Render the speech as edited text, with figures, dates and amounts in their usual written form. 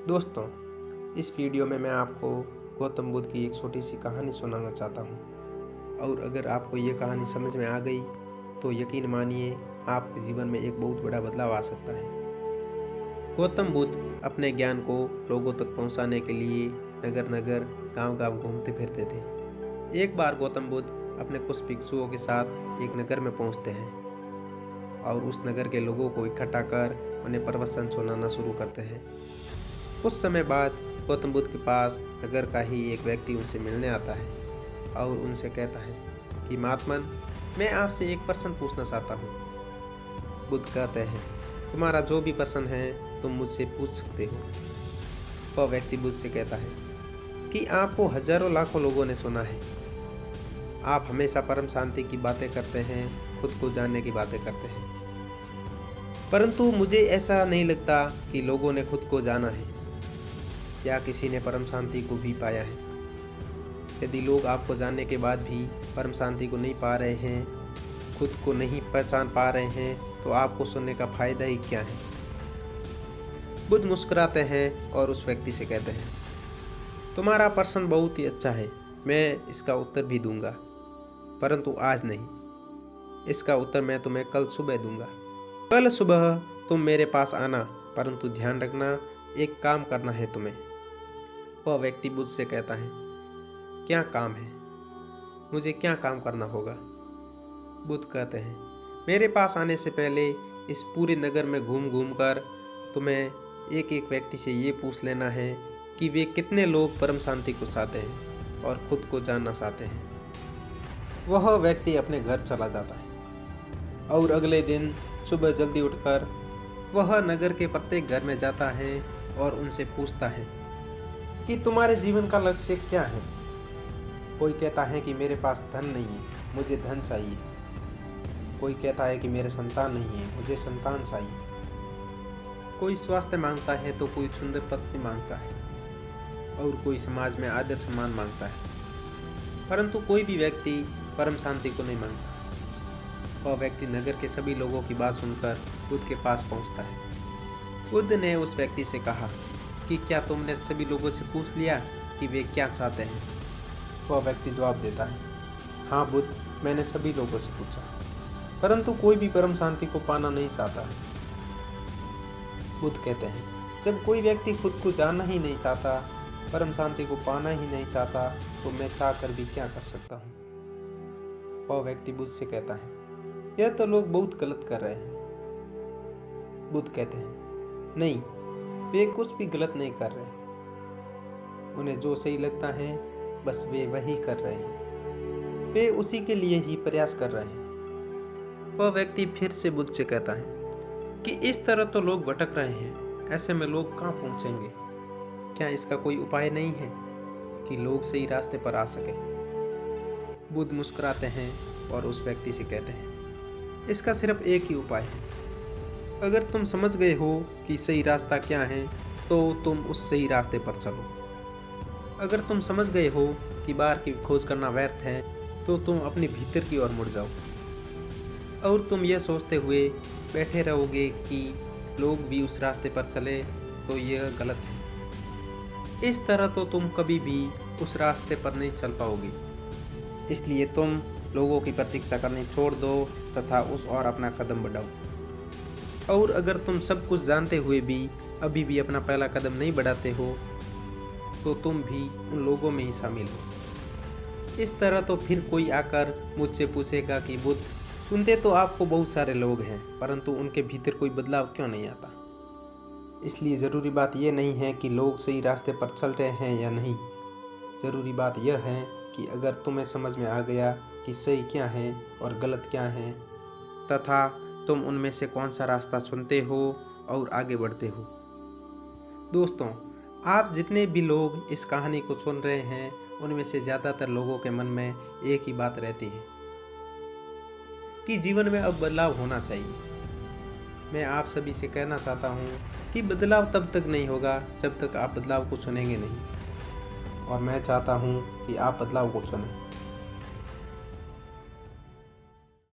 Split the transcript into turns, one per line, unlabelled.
दोस्तों, इस वीडियो में मैं आपको गौतम बुद्ध की एक छोटी सी कहानी सुनाना चाहता हूँ और अगर आपको ये कहानी समझ में आ गई तो यकीन मानिए आपके जीवन में एक बहुत बड़ा बदलाव आ सकता है। गौतम बुद्ध अपने ज्ञान को लोगों तक पहुँचाने के लिए नगर नगर गांव-गांव घूमते फिरते थे। एक बार गौतम बुद्ध अपने कुछ भिक्षुओं के साथ एक नगर में पहुँचते हैं और उस नगर के लोगों को इकट्ठा कर उन्हें प्रवचन सुनाना शुरू करते हैं। कुछ समय बाद गौतम बुद्ध के पास नगर का ही एक व्यक्ति उनसे मिलने आता है और उनसे कहता है कि महात्मन, मैं आपसे एक प्रश्न पूछना चाहता हूँ। बुद्ध कहते हैं, तुम्हारा जो भी प्रश्न है तुम मुझसे पूछ सकते हो। वह व्यक्ति बुद्ध से कहता है कि आपको हजारों लाखों लोगों ने सुना है, आप हमेशा परम शांति की बातें करते हैं, खुद को जानने की बातें करते हैं, परंतु मुझे ऐसा नहीं लगता कि लोगों ने खुद को जाना है या किसी ने परम शांति को भी पाया है। यदि लोग आपको जानने के बाद भी परम शांति को नहीं पा रहे हैं, खुद को नहीं पहचान पा रहे हैं, तो आपको सुनने का फायदा ही क्या है। बुद्ध मुस्कुराते हैं और उस व्यक्ति से कहते हैं, तुम्हारा प्रश्न बहुत ही अच्छा है, मैं इसका उत्तर भी दूंगा, परंतु आज नहीं। इसका उत्तर मैं तुम्हें कल सुबह दूंगा। कल सुबह तुम मेरे पास आना, परंतु ध्यान रखना एक काम करना है तुम्हें। वह व्यक्ति बुद्ध से कहता है, क्या काम है, मुझे क्या काम करना होगा। बुद्ध कहते हैं, मेरे पास आने से पहले इस पूरे नगर में घूम घूम कर तुम्हें एक एक व्यक्ति से ये पूछ लेना है कि वे कितने लोग परम शांति को चाहते हैं और खुद को जानना चाहते हैं। वह व्यक्ति अपने घर चला जाता है और अगले दिन सुबह जल्दी उठकर वह नगर के प्रत्येक घर में जाता है और उनसे पूछता है कि तुम्हारे जीवन का लक्ष्य क्या है। कोई कहता है कि मेरे पास धन नहीं है, मुझे धन चाहिए। कोई कहता है कि मेरे संतान नहीं है, मुझे संतान चाहिए। कोई स्वास्थ्य मांगता है तो कोई सुंदर पत्नी मांगता है और कोई समाज में आदर सम्मान मांगता है, परंतु कोई भी व्यक्ति परम शांति को नहीं मांगता। वह व्यक्ति नगर के सभी लोगों की बात सुनकर बुद्ध के पास पहुंचता है। बुद्ध ने उस व्यक्ति से कहा कि क्या तुमने सभी लोगों से पूछ लिया कि वे क्या चाहते हैं। वह व्यक्ति जवाब देता है, हाँ बुद्ध, मैंने सभी लोगों से पूछा, परंतु कोई भी परम शांति को पाना नहीं चाहता है। बुद्ध कहते हैं, जब कोई व्यक्ति खुद को जानना ही नहीं चाहता, परम शांति को पाना ही नहीं चाहता, तो मैं चाह कर भी क्या कर सकता हूँ। वह व्यक्ति बुद्ध से कहता है, यह तो लोग बहुत गलत कर रहे हैं। बुद्ध कहते हैं, नहीं, वे कुछ भी गलत नहीं कर रहे, उन्हें जो सही लगता है बस वे वही कर रहे हैं, वे उसी के लिए ही प्रयास कर रहे हैं। वह व्यक्ति फिर से बुद्ध से कहता है कि इस तरह तो लोग भटक रहे हैं, ऐसे में लोग कहाँ पहुँचेंगे। क्या इसका कोई उपाय नहीं है कि लोग सही रास्ते पर आ सके। बुद्ध मुस्कुराते हैं और उस व्यक्ति से कहते हैं, इसका सिर्फ एक ही उपाय है। अगर तुम समझ गए हो कि सही रास्ता क्या है तो तुम उस सही रास्ते पर चलो। अगर तुम समझ गए हो कि बाहर की खोज करना व्यर्थ है तो तुम अपने भीतर की ओर मुड़ जाओ। और तुम यह सोचते हुए बैठे रहोगे कि लोग भी उस रास्ते पर चले तो यह गलत है। इस तरह तो तुम कभी भी उस रास्ते पर नहीं चल पाओगे। इसलिए तुम लोगों की प्रतीक्षा करनी छोड़ दो तथा उस ओर अपना कदम बढ़ाओ। और अगर तुम सब कुछ जानते हुए भी अभी भी अपना पहला कदम नहीं बढ़ाते हो तो तुम भी उन लोगों में ही शामिल हो। इस तरह तो फिर कोई आकर मुझसे पूछेगा कि बुद्ध, सुनते तो आपको बहुत सारे लोग हैं, परंतु उनके भीतर कोई बदलाव क्यों नहीं आता। इसलिए ज़रूरी बात यह नहीं है कि लोग सही रास्ते पर चल रहे हैं या नहीं। ज़रूरी बात यह है कि अगर तुम्हें समझ में आ गया कि सही क्या है और गलत क्या है तथा तुम उनमें से कौन सा रास्ता चुनते हो और आगे बढ़ते हो। दोस्तों, आप जितने भी लोग इस कहानी को सुन रहे हैं उनमें से ज़्यादातर लोगों के मन में एक ही बात रहती है कि जीवन में अब बदलाव होना चाहिए। मैं आप सभी से कहना चाहता हूँ कि बदलाव तब तक नहीं होगा जब तक आप बदलाव को चुनेंगे नहीं, और मैं चाहता हूँ कि आप बदलाव को चुनें।